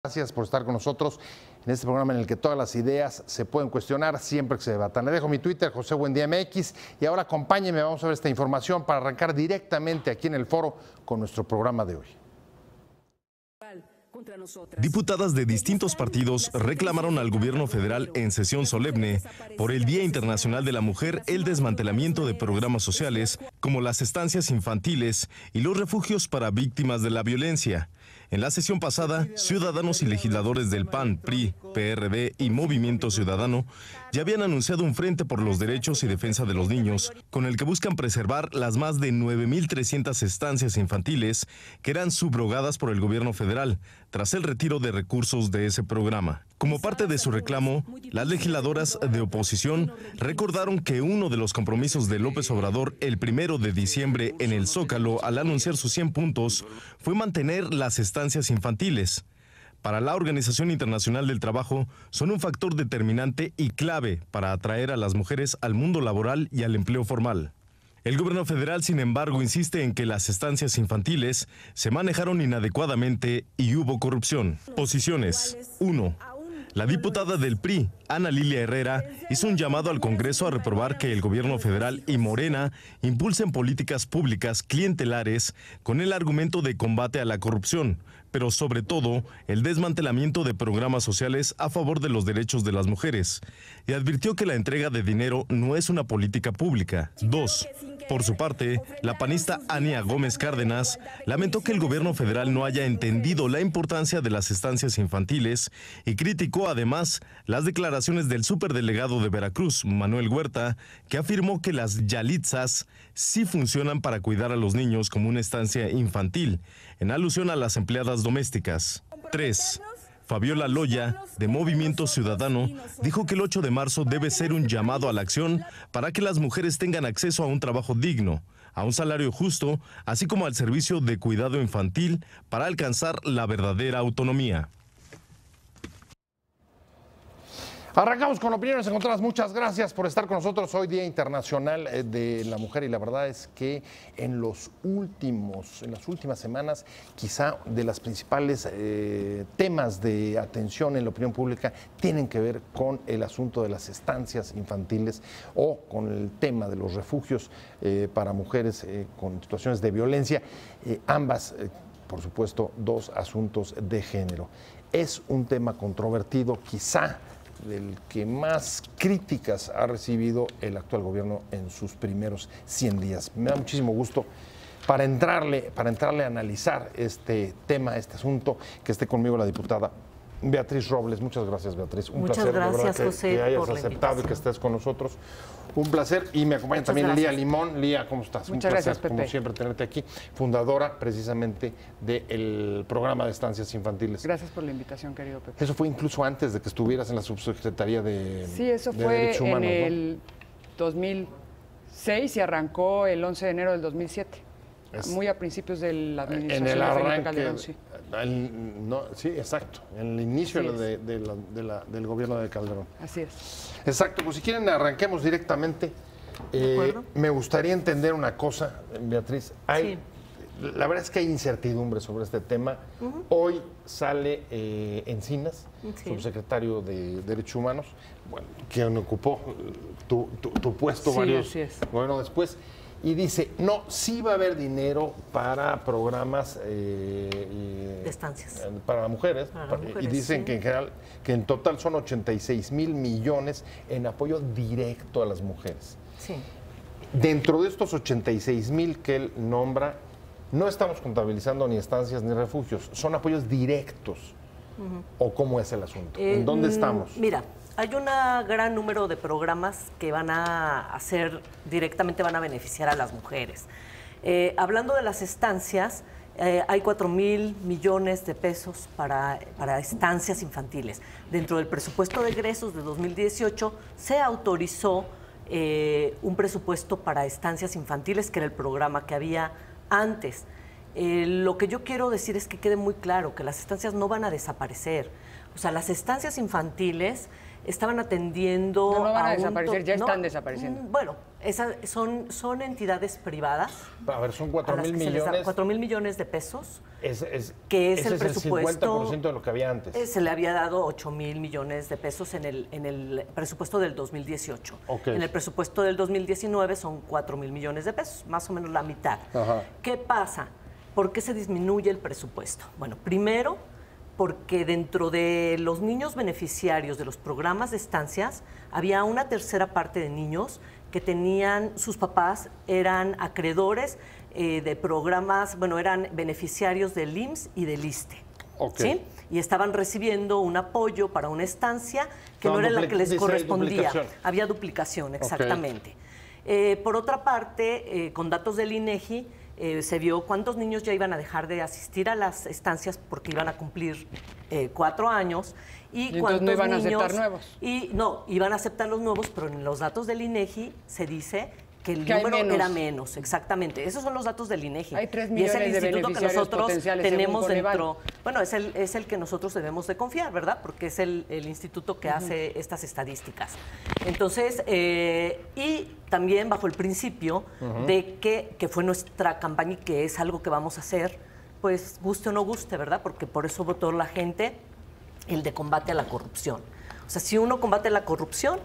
Gracias por estar con nosotros en este programa en el que todas las ideas se pueden cuestionar siempre que se debatan. Le dejo mi Twitter, José Buendía MX, y ahora acompáñenme, vamos a ver esta información para arrancar directamente aquí en el foro con nuestro programa de hoy. Diputadas de distintos partidos reclamaron al gobierno federal en sesión solemne por el Día Internacional de la Mujer el desmantelamiento de programas sociales como las estancias infantiles y los refugios para víctimas de la violencia. En la sesión pasada, ciudadanos y legisladores del PAN, PRI, PRD y Movimiento Ciudadano ya habían anunciado un frente por los derechos y defensa de los niños, con el que buscan preservar las más de 9.300 estancias infantiles que eran subrogadas por el gobierno federal, tras el retiro de recursos de ese programa. Como parte de su reclamo, las legisladoras de oposición recordaron que uno de los compromisos de López Obrador el 1 de diciembre en el Zócalo al anunciar sus 100 puntos fue mantener las estancias infantiles. Para la Organización Internacional del Trabajo, son un factor determinante y clave para atraer a las mujeres al mundo laboral y al empleo formal. El gobierno federal, sin embargo, insiste en que las estancias infantiles se manejaron inadecuadamente y hubo corrupción. Posiciones. 1. La diputada del PRI, Ana Lilia Herrera, hizo un llamado al Congreso a reprobar que el gobierno federal y Morena impulsen políticas públicas clientelares con el argumento de combate a la corrupción, pero sobre todo el desmantelamiento de programas sociales a favor de los derechos de las mujeres, y advirtió que la entrega de dinero no es una política pública. 2. Por su parte, la panista Ania Gómez Cárdenas lamentó que el gobierno federal no haya entendido la importancia de las estancias infantiles y criticó además las declaraciones del superdelegado de Veracruz, Manuel Huerta, que afirmó que las Yalitzas sí funcionan para cuidar a los niños como una estancia infantil, en alusión a las empleadas domésticas. 3. Fabiola Loya, de Movimiento Ciudadano, dijo que el 8 de marzo debe ser un llamado a la acción para que las mujeres tengan acceso a un trabajo digno, a un salario justo, así como al servicio de cuidado infantil para alcanzar la verdadera autonomía. Arrancamos con opiniones encontradas. Muchas gracias por estar con nosotros hoy, Día Internacional de la Mujer, y la verdad es que en las últimas semanas, quizá de las principales temas de atención en la opinión pública tienen que ver con el asunto de las estancias infantiles o con el tema de los refugios para mujeres con situaciones de violencia, ambas, por supuesto, dos asuntos de género. Es un tema controvertido, quizá del que más críticas ha recibido el actual gobierno en sus primeros 100 días. Me da muchísimo gusto para entrarle a analizar este tema, este asunto, que esté conmigo la diputada Beatriz Robles. Muchas gracias, Beatriz. Un placer, gracias, de verdad, José, que hayas por la aceptado y que estés con nosotros. Un placer. Y me acompaña también Lía Limón. Lía, ¿cómo estás? Muchas gracias, Pepe. Como siempre, tenerte aquí, fundadora precisamente del programa de estancias infantiles. Gracias por la invitación, querido Pepe. Eso fue incluso antes de que estuvieras en la subsecretaría de Sí, eso de fue Derechos Humanos, en el 2006 y arrancó el 11 de enero del 2007. Muy a principios de la administración en el de Felipe arranque, Calderón, sí. Sí, exacto, en el inicio del gobierno de Calderón. Así es. Exacto, pues si quieren arranquemos directamente. Me gustaría entender una cosa, Beatriz. La verdad es que hay incertidumbre sobre este tema. Hoy sale Encinas, subsecretario de Derechos Humanos, bueno, quien ocupó tu puesto varios bueno después. Y dice, no, sí va a haber dinero para programas de estancias para mujeres. Y dicen que en general, que en total son 86,000 millones en apoyo directo a las mujeres. Sí. Dentro de estos 86,000 que él nombra, no estamos contabilizando ni estancias ni refugios, son apoyos directos. ¿O cómo es el asunto? ¿En dónde estamos? Mira, hay un gran número de programas que van a hacer, directamente van a beneficiar a las mujeres. Hablando de las estancias, hay 4,000 millones de pesos para estancias infantiles. Dentro del presupuesto de egresos de 2018 se autorizó un presupuesto para estancias infantiles, que era el programa que había antes. Lo que yo quiero decir es que quede muy claro que las estancias no van a desaparecer. O sea, las estancias infantiles estaban atendiendo no van a desaparecer, ya están desapareciendo. Bueno, esas son entidades privadas. A ver, son 4,000 millones. 4,000 millones de pesos. Que es el presupuesto. Es el 50% de lo que había antes. Se le había dado 8,000 millones de pesos en el presupuesto del 2018. Okay. En el presupuesto del 2019 son 4,000 millones de pesos, más o menos la mitad. Ajá. ¿Qué pasa? ¿Por qué se disminuye el presupuesto? Bueno, primero, porque dentro de los niños beneficiarios de los programas de estancias había una tercera parte de niños que tenían, sus papás eran acreedores de programas, bueno, eran beneficiarios del IMSS y del ISSSTE. Okay. ¿Sí? Y estaban recibiendo un apoyo para una estancia que no era la que les correspondía. Había duplicación, exactamente. Okay. Por otra parte, con datos del INEGI, se vio cuántos niños ya iban a dejar de asistir a las estancias porque iban a cumplir 4 años y cuántos no iban niños, a aceptar nuevos. Y no, iban a aceptar los nuevos, pero en los datos del INEGI se dice que el número era menos, exactamente. Esos son los datos del INEGI. Hay 3 millones y es el instituto de que nosotros tenemos dentro. Coneval. Bueno, es el que nosotros debemos de confiar, ¿verdad? Porque es el instituto que hace estas estadísticas. Entonces, y también bajo el principio de que fue nuestra campaña y que es algo que vamos a hacer, pues guste o no guste, ¿verdad? Porque por eso votó la gente el de combate a la corrupción. O sea, si uno combate la corrupción,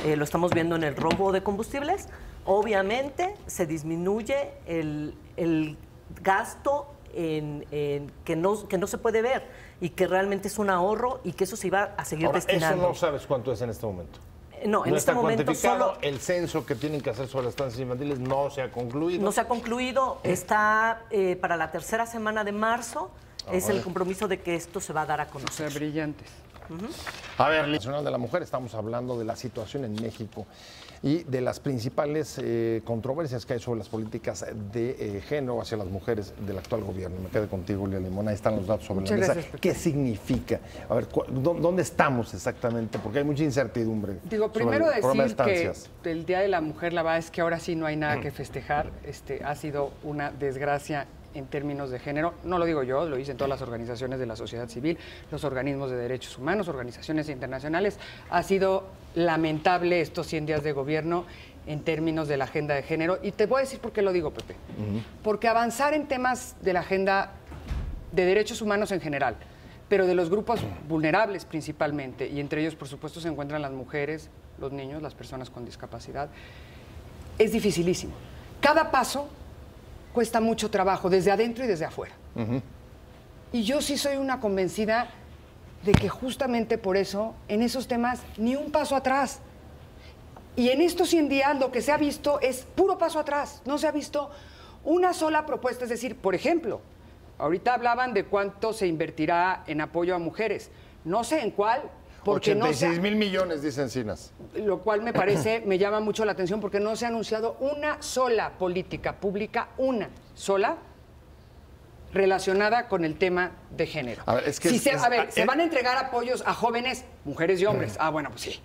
lo estamos viendo en el robo de combustibles, obviamente se disminuye el gasto que no se puede ver y que realmente es un ahorro y que eso se iba a seguir destinando. Eso no sabes cuánto es en este momento. No, en este momento solo el censo que tienen que hacer sobre las estancias infantiles no se ha concluido. No se ha concluido, está para la tercera semana de marzo, es el compromiso de que esto se va a dar a conocer. O sea, brillantes. A ver, Nacional de la Mujer, estamos hablando de la situación en México y de las principales controversias que hay sobre las políticas de género hacia las mujeres del actual gobierno. Me quedo contigo, Lía Limón. Ahí están los datos sobre la mesa. ¿Qué significa? A ver, ¿dónde estamos exactamente? Porque hay mucha incertidumbre. Digo, primero decir que el Día de la Mujer, la verdad es que ahora sí no hay nada que festejar. Ha sido una desgracia en términos de género. No lo digo yo, lo dicen todas las organizaciones de la sociedad civil, los organismos de derechos humanos, organizaciones internacionales. Ha sido lamentable estos 100 días de gobierno en términos de la agenda de género. Y te voy a decir por qué lo digo, Pepe. Porque avanzar en temas de la agenda de derechos humanos en general, pero de los grupos vulnerables principalmente, y entre ellos, por supuesto, se encuentran las mujeres, los niños, las personas con discapacidad, es dificilísimo. Cada paso cuesta mucho trabajo, desde adentro y desde afuera. Y yo sí soy una convencida de que justamente por eso, en esos temas, ni un paso atrás. Y en estos 100 días lo que se ha visto es puro paso atrás. No se ha visto una sola propuesta. Es decir, por ejemplo, ahorita hablaban de cuánto se invertirá en apoyo a mujeres. No sé en cuál. 86,000 millones, dicen Encinas. Lo cual me parece, me llama mucho la atención porque no se ha anunciado una sola política pública, una sola, relacionada con el tema de género. A ver, se van a entregar apoyos a jóvenes, mujeres y hombres. Bueno, pues sí.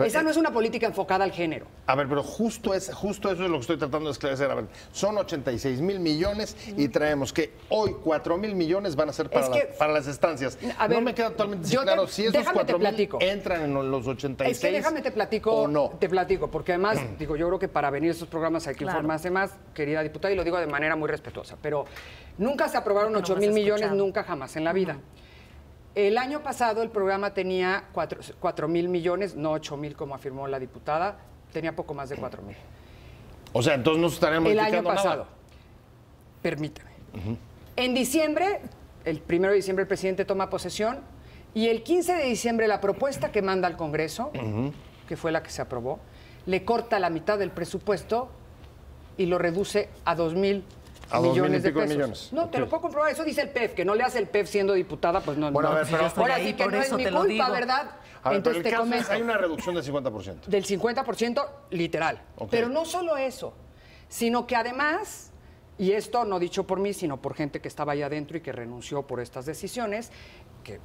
Esa no es una política enfocada al género. A ver, pero justo eso es lo que estoy tratando de esclarecer. A ver, son 86,000 millones y traemos que hoy 4,000 millones van a ser para las estancias. A ver, no me queda totalmente claro si esos 4,000 entran en los 86. Es que déjame te platico, o no. Te platico, porque además, digo, yo creo que para venir a estos programas hay que informarse más, querida diputada, y lo digo de manera muy respetuosa, pero nunca se aprobaron 8,000 millones, nunca jamás en la vida. El año pasado el programa tenía 4,000 millones, no 8,000 como afirmó la diputada, tenía poco más de 4,000. O sea, entonces no estaremos el año pasado. Permíteme. En diciembre, el 1 de diciembre el presidente toma posesión y el 15 de diciembre la propuesta que manda al Congreso, que fue la que se aprobó, le corta la mitad del presupuesto y lo reduce a 2,000 millones de pesos. No, te lo puedo comprobar. Eso dice el PEF, que no le hace el PEF siendo diputada, pues no. Bueno, a ver, pero ahora sí que no es mi culpa, ¿verdad? A ver, entonces te comento. Hay una reducción del 50%. Del 50% literal. Pero no solo eso, sino que además, y esto no dicho por mí, sino por gente que estaba allá adentro y que renunció por estas decisiones, que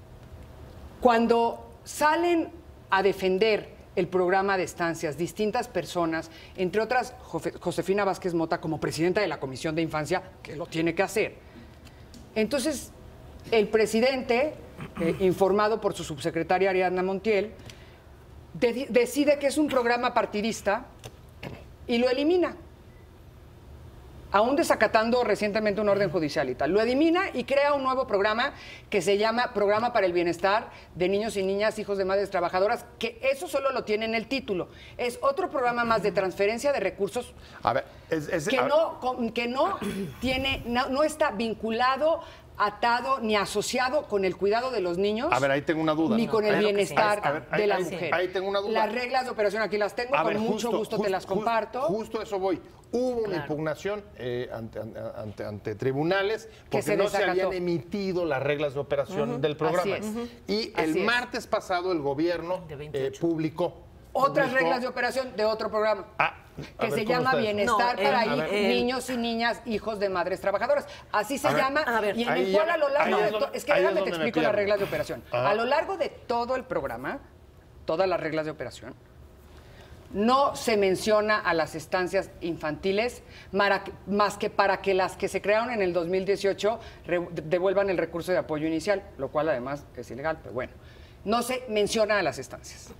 cuando salen a defender el programa de estancias, distintas personas, entre otras Josefina Vázquez Mota como presidenta de la Comisión de Infancia, que lo tiene que hacer, Entonces, el presidente, informado por su subsecretaria Ariadna Montiel, decide que es un programa partidista y lo elimina. Aún desacatando recientemente un orden judicial y tal. Lo elimina y crea un nuevo programa que se llama Programa para el Bienestar de Niños y Niñas, Hijos de Madres Trabajadoras, que eso solo lo tiene en el título. Es otro programa más de transferencia de recursos que no está vinculado, atado ni asociado con el cuidado de los niños. A ver, ahí tengo una duda. Ni con el bienestar de la mujer. Ahí tengo una duda. Las reglas de operación aquí las tengo, con mucho gusto te las comparto. Justo eso voy. Hubo una impugnación ante tribunales porque no se habían emitido las reglas de operación del programa. Y el martes pasado el gobierno publicó otras reglas de operación de otro programa. Que se llama Bienestar para Niños y Niñas, Hijos de Madres Trabajadoras. Así se llama. Y en el cual a lo largo de todo... Es que déjame te explico las reglas de operación. A lo largo de todo el programa, todas las reglas de operación, no se menciona a las estancias infantiles más que para que las que se crearon en el 2018 devuelvan el recurso de apoyo inicial, lo cual además es ilegal, pero bueno. No se menciona a las estancias.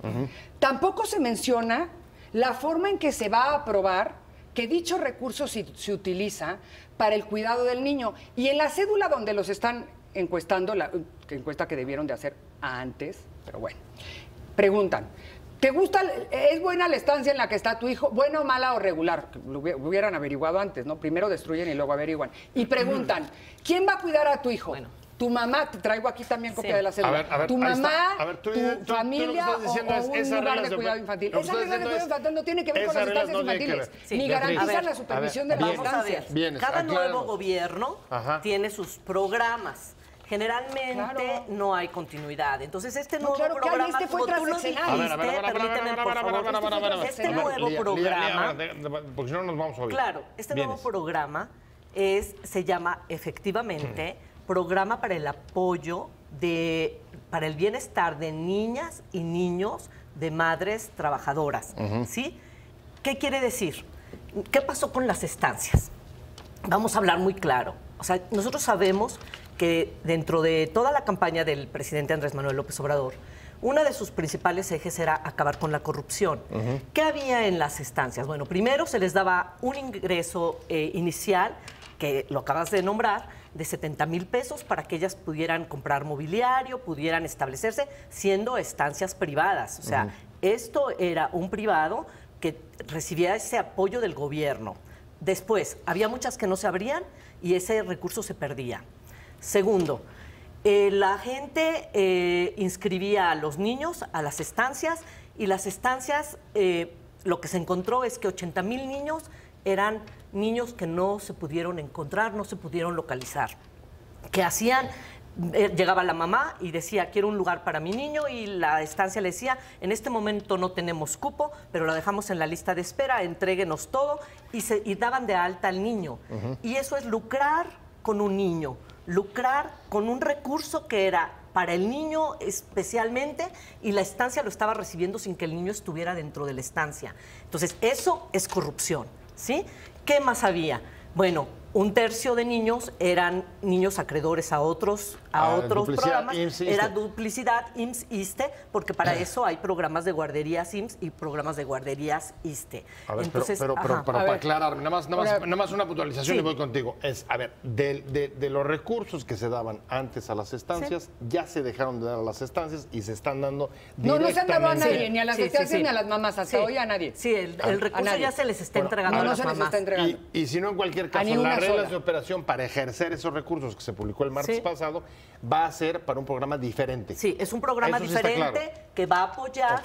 Tampoco se menciona la forma en que se va a aprobar que dicho recurso se utiliza para el cuidado del niño. Y en la cédula donde los están encuestando, la encuesta que debieron de hacer antes, pero bueno, preguntan, ¿te gusta, es buena la estancia en la que está tu hijo? ¿Buena o mala o regular? Lo hubieran averiguado antes, ¿no? Primero destruyen y luego averiguan. Y preguntan, ¿quién va a cuidar a tu hijo? Bueno. Tu mamá, te traigo aquí también copia de la cédula. A ver, tu mamá, tu familia o un lugar de cuidado infantil. Esa regla de cuidado infantil no tiene que ver con las estancias infantiles, ni garantizan la supervisión de las estancias. Cada nuevo gobierno tiene sus programas. Generalmente no hay continuidad. Entonces, este nuevo programa, este fue transaccional. Permíteme, por favor. Este nuevo programa... Porque si no nos vamos a oír. Claro, este nuevo programa se llama efectivamente... Programa para el apoyo para el bienestar de niñas y niños de madres trabajadoras, ¿sí? ¿Qué quiere decir? ¿Qué pasó con las estancias? Vamos a hablar muy claro. O sea, nosotros sabemos que dentro de toda la campaña del presidente Andrés Manuel López Obrador, uno de sus principales ejes era acabar con la corrupción. ¿Qué había en las estancias? Bueno, primero se les daba un ingreso inicial, que lo acabas de nombrar, de 70,000 pesos para que ellas pudieran comprar mobiliario, pudieran establecerse, siendo estancias privadas. O sea, esto era un privado que recibía ese apoyo del gobierno. Después, había muchas que no se abrían y ese recurso se perdía. Segundo, la gente inscribía a los niños a las estancias y las estancias, lo que se encontró es que 80,000 niños eran niños que no se pudieron encontrar, no se pudieron localizar. ¿Qué hacían? Llegaba la mamá y decía, quiero un lugar para mi niño, y la estancia le decía, en este momento no tenemos cupo, pero lo dejamos en la lista de espera, entréguenos todo, y daban de alta al niño. Y eso es lucrar con un niño, lucrar con un recurso que era para el niño especialmente, y la estancia lo estaba recibiendo sin que el niño estuviera dentro de la estancia. Entonces, eso es corrupción, ¿sí? ¿Qué más había? Bueno, 1/3 de niños eran niños acreedores a otros programas. Era duplicidad IMSS-ISSSTE, porque para eso hay programas de guarderías IMSS y programas de guarderías ISSSTE. A ver, entonces, pero para aclarar, nada más una puntualización y voy contigo. A ver, de los recursos que se daban antes a las estancias, ya se dejaron de dar a las estancias y se están dando directamente. No se han dado a nadie, ni a las estancias ni a las mamás, hasta hoy a nadie. Sí, el recurso ya se les está entregando a las mamás. Y si no, en cualquier caso, las reglas de operación para ejercer esos recursos que se publicó el martes pasado va a ser para un programa diferente. Sí, es un programa diferente que va a apoyar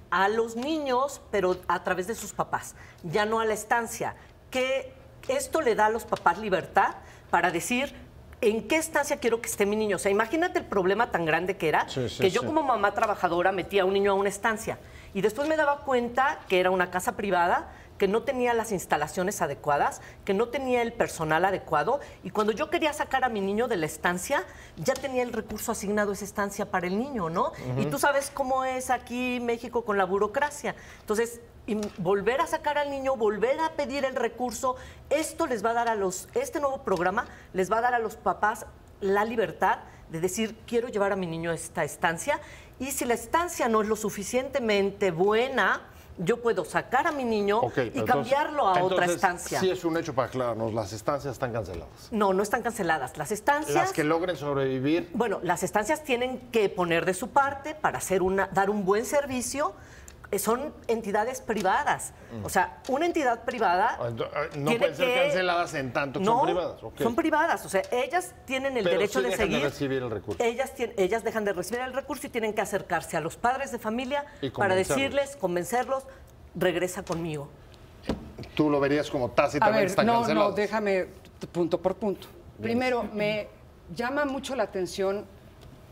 a los niños, pero a través de sus papás, ya no a la estancia. Que esto le da a los papás libertad para decir en qué estancia quiero que esté mi niño. O sea, imagínate el problema tan grande que era, que yo como mamá trabajadora metía a un niño a una estancia y después me daba cuenta que era una casa privada, que no tenía las instalaciones adecuadas, que no tenía el personal adecuado, y cuando yo quería sacar a mi niño de la estancia, ya tenía el recurso asignado a esa estancia para el niño, ¿no? Y tú sabes cómo es aquí México con la burocracia. Entonces, volver a sacar al niño, volver a pedir el recurso, esto les va a dar este nuevo programa les va a dar a los papás la libertad de decir, quiero llevar a mi niño a esta estancia, y si la estancia no es lo suficientemente buena, yo puedo sacar a mi niño y cambiarlo a otra estancia. Sí, es un hecho para aclararnos, las estancias están canceladas. No, no están canceladas. Las estancias... Las que logren sobrevivir. Bueno, las estancias tienen que poner de su parte para dar un buen servicio. Son entidades privadas. O sea, una entidad privada... No pueden ser canceladas en tanto que son privadas. Son privadas. O sea, ellas tienen el derecho de seguir... Dejan de recibir el recurso. Ellas dejan de recibir el recurso y tienen que acercarse a los padres de familia para decirles, convencerlos, regresa conmigo. ¿Tú lo verías como tácitamente están canceladas? No, déjame punto por punto. Primero, me llama mucho la atención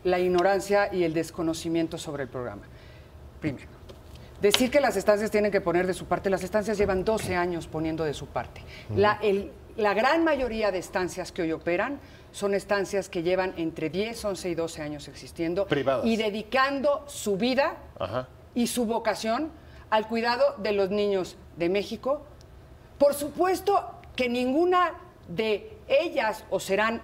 la ignorancia y el desconocimiento sobre el programa. Primero. Decir que las estancias tienen que poner de su parte, las estancias llevan 12 años poniendo de su parte. La gran mayoría de estancias que hoy operan son estancias que llevan entre 10, 11 y 12 años existiendo. Privadas. Y dedicando su vida y su vocación al cuidado de los niños de México. Por supuesto que ninguna de ellas, o serán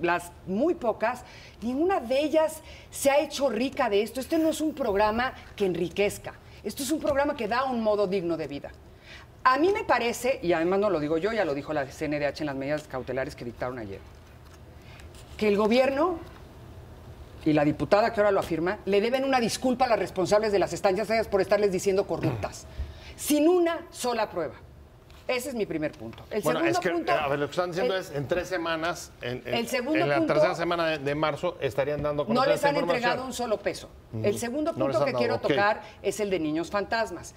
las muy pocas, ninguna de ellas se ha hecho rica de esto. Este no es un programa que enriquezca. Esto es un programa que da un modo digno de vida. A mí me parece, y además no lo digo yo, ya lo dijo la CNDH en las medidas cautelares que dictaron ayer, que el gobierno y la diputada que ahora lo afirma, le deben una disculpa a las responsables de las estancias por estarles diciendo corruptas, sin una sola prueba. Ese es mi primer punto. El segundo punto... A ver, lo que están diciendo es, en 3 semanas, en la punto, tercera semana de marzo, estarían dando no les han entregado un solo peso. El segundo punto que quiero tocar es el de niños fantasmas.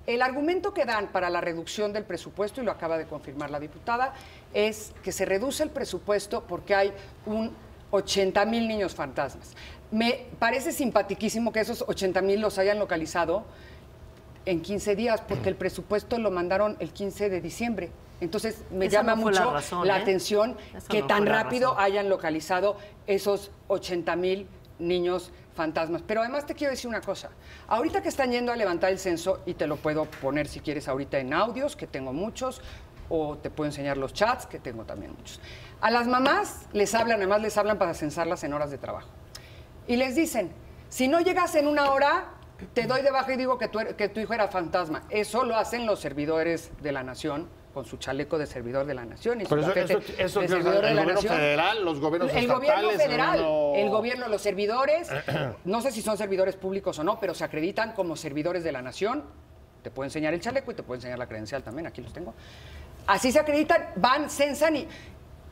El argumento que dan para la reducción del presupuesto, y lo acaba de confirmar la diputada, es que se reduce el presupuesto porque hay 80,000 niños fantasmas. Me parece simpaticísimo que esos 80,000 los hayan localizado en 15 días, porque el presupuesto lo mandaron el 15 de diciembre. Entonces, me llama mucho la atención que tan rápido hayan localizado esos 80,000 niños fantasmas. Pero además te quiero decir una cosa. Ahorita que están yendo a levantar el censo, y te lo puedo poner si quieres ahorita en audios, que tengo muchos, o te puedo enseñar los chats, que tengo también muchos. A las mamás además les hablan para censarlas en horas de trabajo. Y les dicen, si no llegas en 1 hora... te doy de baja y digo que tu hijo era fantasma. Eso lo hacen los servidores de la nación, con su chaleco de servidor de la nación. Y pero eso de servidor de la nación. Federal, los gobiernos estatales. El gobierno federal, el gobierno, los servidores, no sé si son servidores públicos o no, pero se acreditan como servidores de la nación. Te puedo enseñar el chaleco y te puedo enseñar la credencial también, aquí los tengo. Así se acreditan, van, censan y...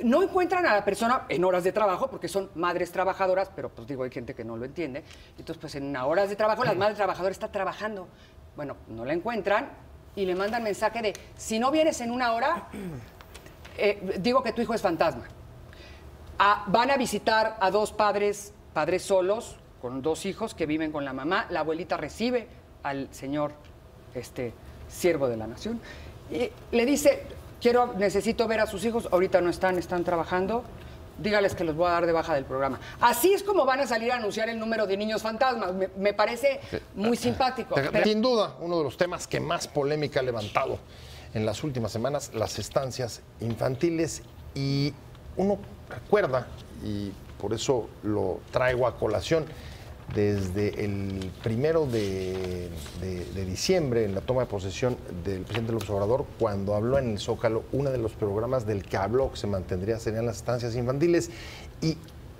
no encuentran a la persona en horas de trabajo, porque son madres trabajadoras, pero pues digo, hay gente que no lo entiende. Entonces, pues en horas de trabajo, las madres trabajadoras están trabajando. Bueno, no la encuentran y le mandan mensaje de, si no vienes en 1 hora, digo que tu hijo es fantasma. Van a visitar a 2 padres solos, con 2 hijos que viven con la mamá. La abuelita recibe al señor, siervo de la nación, y le dice... necesito ver a sus hijos, ahorita no están trabajando, dígales que los voy a dar de baja del programa. Así es como van a salir a anunciar el número de niños fantasmas. Me parece muy simpático. Sin duda, uno de los temas que más polémica ha levantado en las últimas semanas, las estancias infantiles, y uno recuerda, y por eso lo traigo a colación, desde el 1 de diciembre, en la toma de posesión del presidente López Obrador, cuando habló en el Zócalo, uno de los programas del que habló que se mantendría serían las estancias infantiles. Y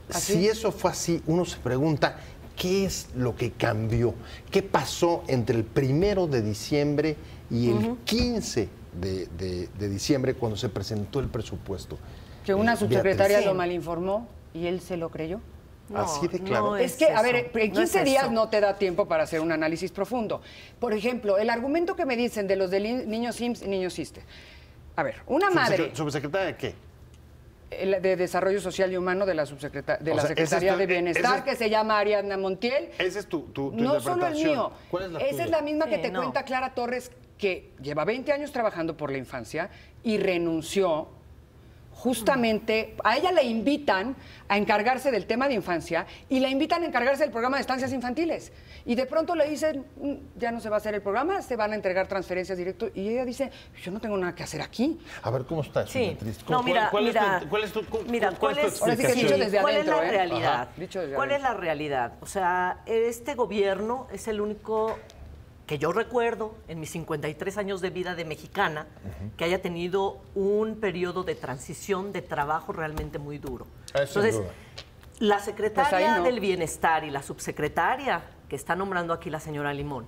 si eso fue así, uno se pregunta, ¿qué es lo que cambió? ¿Qué pasó entre el 1 de diciembre y el 15 de diciembre, cuando se presentó el presupuesto? Que una subsecretaria lo malinformó y él se lo creyó. No, así de claro. No es que, a ver, en 15 días no te da tiempo para hacer un análisis profundo. Por ejemplo, el argumento que me dicen de los de niños IMSS y niños ISSSTE. A ver, una madre... ¿Subsecretaria de qué? De Desarrollo Social y Humano de la Secretaría de Bienestar, que se llama Ariadna Montiel. Ese es tu no solo el mío. ¿Cuál es la Esa tuya? es la misma que te cuenta Clara Torres, que lleva 20 años trabajando por la infancia y renunció justamente, a ella le invitan a encargarse del tema de infancia y la invitan a encargarse del programa de estancias infantiles. Y de pronto le dicen, ya no se va a hacer el programa, se van a entregar transferencias directo. Y ella dice, yo no tengo nada que hacer aquí. A ver, ¿cómo está eso, sí. Beatriz? No, mira, ¿cuál es tu realidad? ¿Cuál es la realidad? O sea, este gobierno es el único que yo recuerdo en mis 53 años de vida de mexicana que haya tenido un periodo de transición de trabajo realmente muy duro. Entonces, la secretaria del Bienestar y la subsecretaria que está nombrando aquí la señora Limón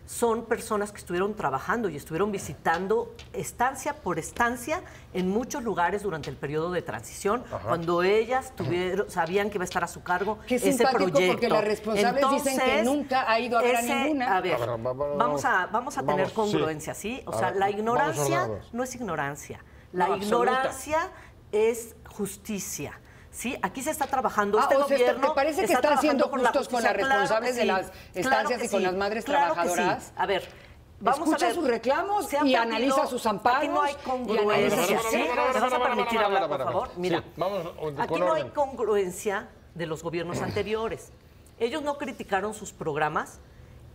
son personas que estuvieron trabajando y estuvieron visitando estancia por estancia en muchos lugares durante el periodo de transición, cuando ellas sabían que iba a estar a su cargo ese proyecto. Porque las responsables dicen que nunca ha ido a ver a ninguna. A ver, vamos a tener congruencia, ¿sí? O sea, la ignorancia no es ignorancia. La ignorancia es justicia. Sí, aquí se está trabajando gobierno. ¿Te parece que están siendo justos con las responsables de las estancias y con las madres trabajadoras? Sí. A ver, vamos a ver sus reclamos y analiza sus amparos. Aquí no hay congruencia. ¿Sí? ¿Me vas a permitir hablar, por favor? Mira, aquí no hay congruencia de los gobiernos anteriores. Ellos no criticaron sus programas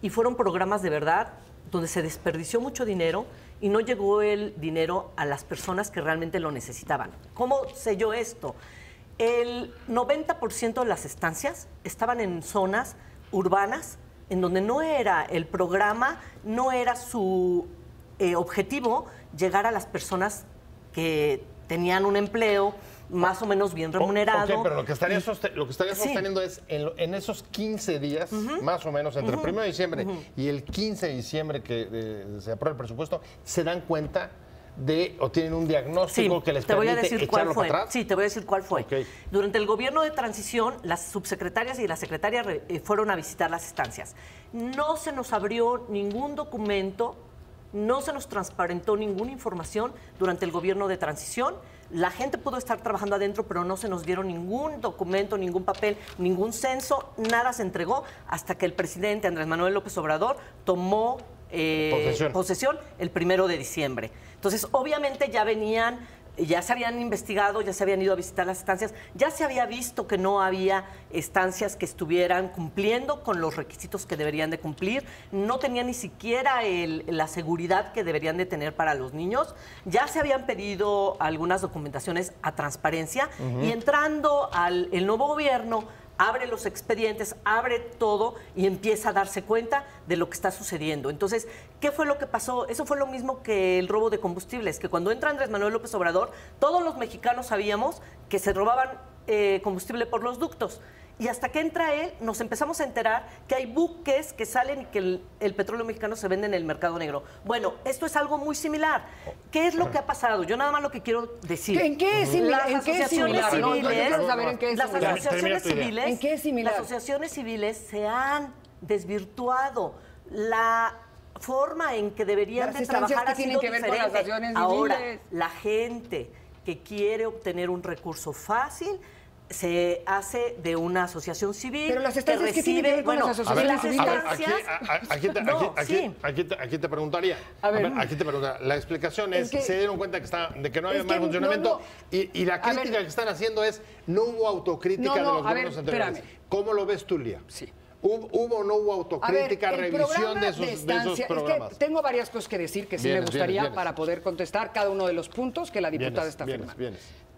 y fueron programas de verdad donde se desperdició mucho dinero y no llegó el dinero a las personas que realmente lo necesitaban. ¿Cómo sé yo esto? El 90% de las estancias estaban en zonas urbanas en donde no era el programa, no era su objetivo llegar a las personas que tenían un empleo más o menos bien remunerado. Pero lo que estaría sosteniendo es en esos 15 días, más o menos, entre el 1 de diciembre y el 15 de diciembre que se aprueba el presupuesto, se dan cuenta o tienen un diagnóstico que les permite echarlo para atrás. Sí, te voy a decir cuál fue. Okay. Durante el gobierno de transición, las subsecretarias y la secretaria fueron a visitar las estancias. No se nos abrió ningún documento, no se nos transparentó ninguna información durante el gobierno de transición. La gente pudo estar trabajando adentro, pero no se nos dieron ningún documento, ningún papel, ningún censo, nada se entregó hasta que el presidente Andrés Manuel López Obrador tomó posesión el 1 de diciembre. Entonces, obviamente ya se habían investigado, ya se habían ido a visitar las estancias, ya se había visto que no había estancias que estuvieran cumpliendo con los requisitos que deberían de cumplir, no tenían ni siquiera la seguridad que deberían de tener para los niños, ya se habían pedido algunas documentaciones a transparencia y entrando el nuevo gobierno, abre los expedientes, abre todo y empieza a darse cuenta de lo que está sucediendo. Entonces, ¿qué fue lo que pasó? Eso fue lo mismo que el robo de combustibles, que cuando entra Andrés Manuel López Obrador, todos los mexicanos sabíamos que se robaban combustible por los ductos. Y hasta que entra él, nos empezamos a enterar que hay buques que salen y que el petróleo mexicano se vende en el mercado negro. Bueno, esto es algo muy similar. ¿Qué es lo que ha pasado? Yo nada más lo que quiero decir. ¿En qué es similar? Las asociaciones civiles, Las asociaciones civiles se han desvirtuado. La forma en que deberían de trabajar ha sido diferente. Ahora, la gente que quiere obtener un recurso fácil se hace de una asociación civil. Pero las estancias que tienen que ver con las asociaciones civiles. Aquí te preguntaría. La explicación es, se dieron cuenta de que no había mal funcionamiento y la crítica que están haciendo es, no hubo autocrítica de los gobiernos anteriores. ¿Cómo lo ves tú, Lía? Sí. ¿Hubo o no hubo autocrítica, revisión de esos programas? Es que tengo varias cosas que decir que sí me gustaría para poder contestar cada uno de los puntos que la diputada está firmando.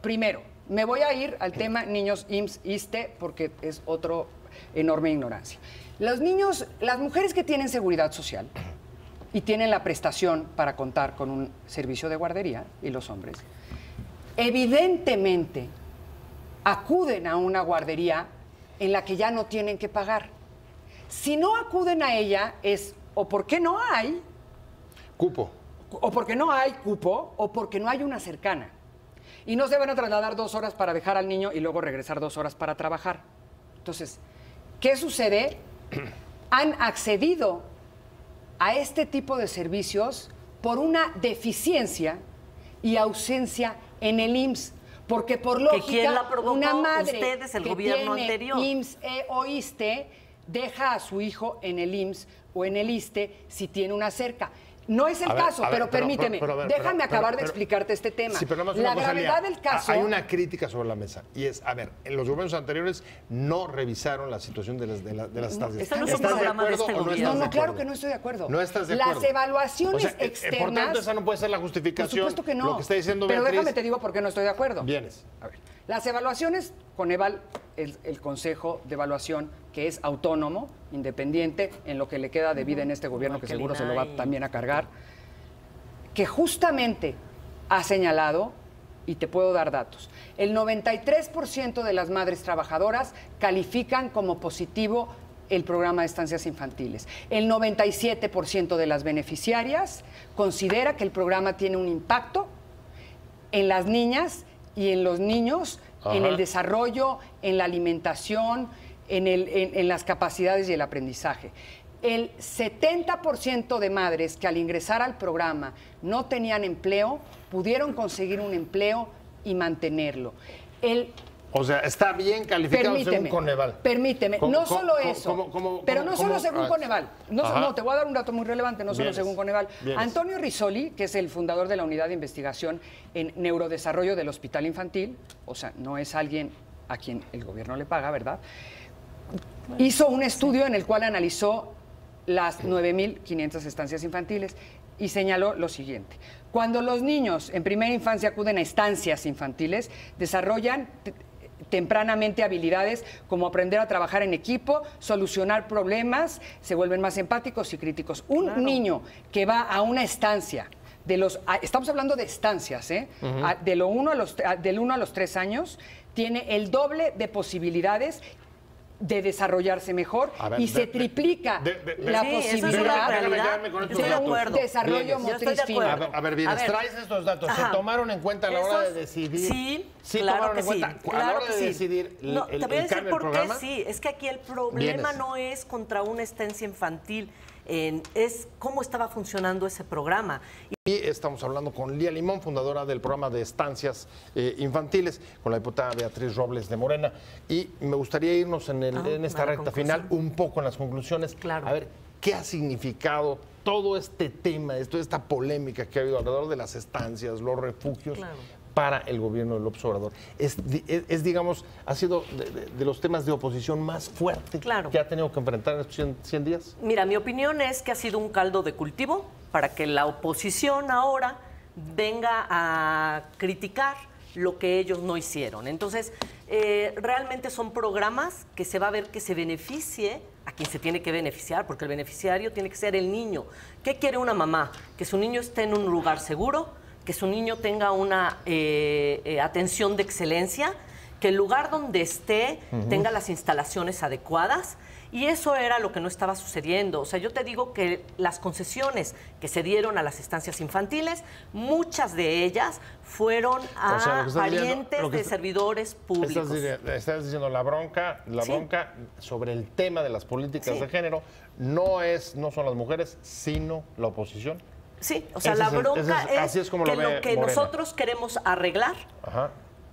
Primero, me voy a ir al tema niños IMSS, ISSSTE, porque es otro enorme ignorancia. Los niños, las mujeres que tienen seguridad social y tienen la prestación para contar con un servicio de guardería, y los hombres, evidentemente acuden a una guardería en la que ya no tienen que pagar. Si no acuden a ella es o porque no hay cupo, o porque no hay cupo, o porque no hay una cercana. Y no se van a trasladar 2 horas para dejar al niño y luego regresar 2 horas para trabajar. Entonces, ¿qué sucede? Han accedido a este tipo de servicios por una deficiencia y ausencia en el IMSS. Porque por lógica, ¿quién la provocó? Una madre Ustedes, el que gobierno tiene anterior. IMSS o ISSSTE deja a su hijo en el IMSS o en el ISSSTE si tiene una cerca. No es el caso, pero permíteme, déjame acabar de explicarte este tema. Sí, pero la gravedad del caso... Hay una crítica sobre la mesa y es, a ver, en los gobiernos anteriores no revisaron la situación de las estancias. ¿Estás de acuerdo o no estás de acuerdo? No, claro que no estoy de acuerdo. No estás de acuerdo. Las evaluaciones externas... Por tanto, esa no puede ser la justificación. Por supuesto que no. Lo que está diciendo pero Beatriz... déjame te digo por qué no estoy de acuerdo. Vienes. A ver, las evaluaciones, Coneval, el Consejo de Evaluación, que es autónomo, independiente, en lo que le queda de vida en este gobierno, que seguro se lo va también a cargar, que justamente ha señalado, y te puedo dar datos, el 93% de las madres trabajadoras califican como positivo el programa de estancias infantiles. El 97% de las beneficiarias considera que el programa tiene un impacto en las niñas y en los niños, en el desarrollo, en la alimentación, en las capacidades y el aprendizaje. El 70% de madres que al ingresar al programa no tenían empleo, pudieron conseguir un empleo y mantenerlo. O sea, está bien calificado según Coneval. Permíteme, no solo eso, pero no solo según Coneval. No, te voy a dar un dato muy relevante, no solo según Coneval. Antonio Risoli, que es el fundador de la Unidad de Investigación en Neurodesarrollo del Hospital Infantil, o sea, no es alguien a quien el gobierno le paga, ¿verdad? Hizo un estudio en el cual analizó las 9.500 estancias infantiles y señaló lo siguiente. Cuando los niños en primera infancia acuden a estancias infantiles, desarrollan tempranamente habilidades como aprender a trabajar en equipo, solucionar problemas, se vuelven más empáticos y críticos. Un niño que va a una estancia, estamos hablando de estancias, del 1 a los 3 años, tiene el doble de posibilidades de desarrollarse mejor y se triplica la posibilidad de un desarrollo motriz fino. A ver, bien, traes estos datos. ¿Se tomaron en cuenta a la hora de decidir? Sí, claro que sí. A la hora de decidir el cambio del programa. Te voy a decir por qué sí. Es que aquí el problema no es contra una estancia infantil, es cómo estaba funcionando ese programa. Y estamos hablando con Lía Limón, fundadora del programa de estancias infantiles, con la diputada Beatriz Robles de Morena. Y me gustaría irnos en esta recta final un poco en las conclusiones. Claro. A ver, ¿qué ha significado todo este tema, toda esta polémica que ha habido alrededor de las estancias, los refugios, para el gobierno de López Obrador? Digamos, ha sido de los temas de oposición más fuerte que ha tenido que enfrentar en estos 100 días. Mira, mi opinión es que ha sido un caldo de cultivo para que la oposición ahora venga a criticar lo que ellos no hicieron. Entonces, realmente son programas que se va a ver que se beneficie a quien se tiene que beneficiar, porque el beneficiario tiene que ser el niño. ¿Qué quiere una mamá? Que su niño esté en un lugar seguro, que su niño tenga una atención de excelencia, que el lugar donde esté tenga las instalaciones adecuadas, y eso era lo que no estaba sucediendo. O sea, yo te digo que las concesiones que se dieron a las estancias infantiles, muchas de ellas fueron a parientes de servidores públicos. Estás diciendo la bronca sobre el tema de las políticas de género no son las mujeres, sino la oposición. Sí, o sea, la bronca es que lo que nosotros queremos arreglar,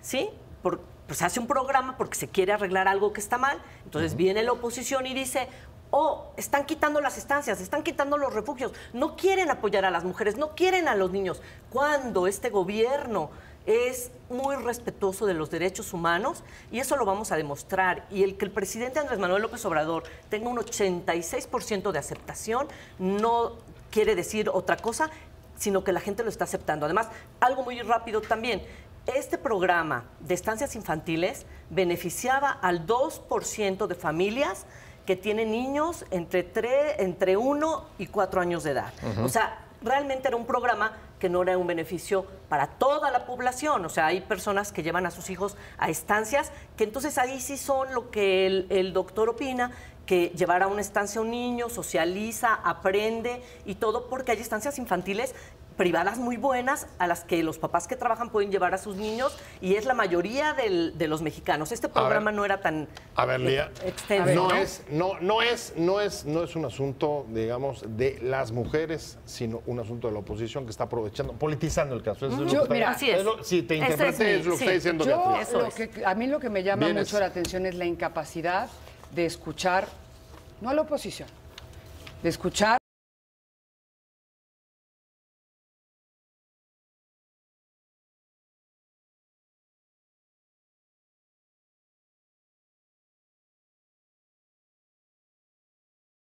¿sí? Pues hace un programa porque se quiere arreglar algo que está mal, entonces viene la oposición y dice, están quitando las estancias, están quitando los refugios, no quieren apoyar a las mujeres, no quieren a los niños, cuando este gobierno es muy respetuoso de los derechos humanos, y eso lo vamos a demostrar. Y que el presidente Andrés Manuel López Obrador tenga un 86% de aceptación no quiere decir otra cosa, sino que la gente lo está aceptando. Además, algo muy rápido también, este programa de estancias infantiles beneficiaba al 2% de familias que tienen niños entre 1 y 4 años de edad. O sea, realmente era un programa que no era un beneficio para toda la población. O sea, hay personas que llevan a sus hijos a estancias, que entonces ahí sí son lo que el doctor opina, que llevar a una estancia a un niño, socializa, aprende y todo, porque hay estancias infantiles privadas muy buenas a las que los papás que trabajan pueden llevar a sus niños, y es la mayoría de los mexicanos. Este programa no era tan extenso. No es un asunto, digamos, de las mujeres, sino un asunto de la oposición que está aprovechando, politizando el caso. Así es. Si te interpreté, es lo que está diciendo Beatriz. A mí lo que me llama mucho la atención es la incapacidad de escuchar, no a la oposición, de escuchar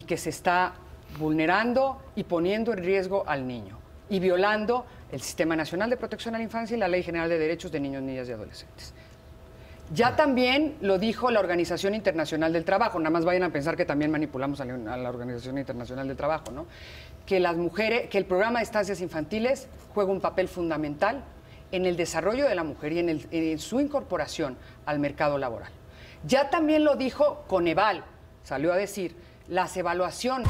que se está vulnerando y poniendo en riesgo al niño y violando el Sistema Nacional de Protección a la Infancia y la Ley General de Derechos de Niños, Niñas y Adolescentes. Ya también lo dijo la Organización Internacional del Trabajo, nada más vayan a pensar que también manipulamos a la Organización Internacional del Trabajo, ¿no? Que las mujeres, que el programa de estancias infantiles juega un papel fundamental en el desarrollo de la mujer y en su incorporación al mercado laboral. Ya también lo dijo Coneval, salió a decir, las evaluaciones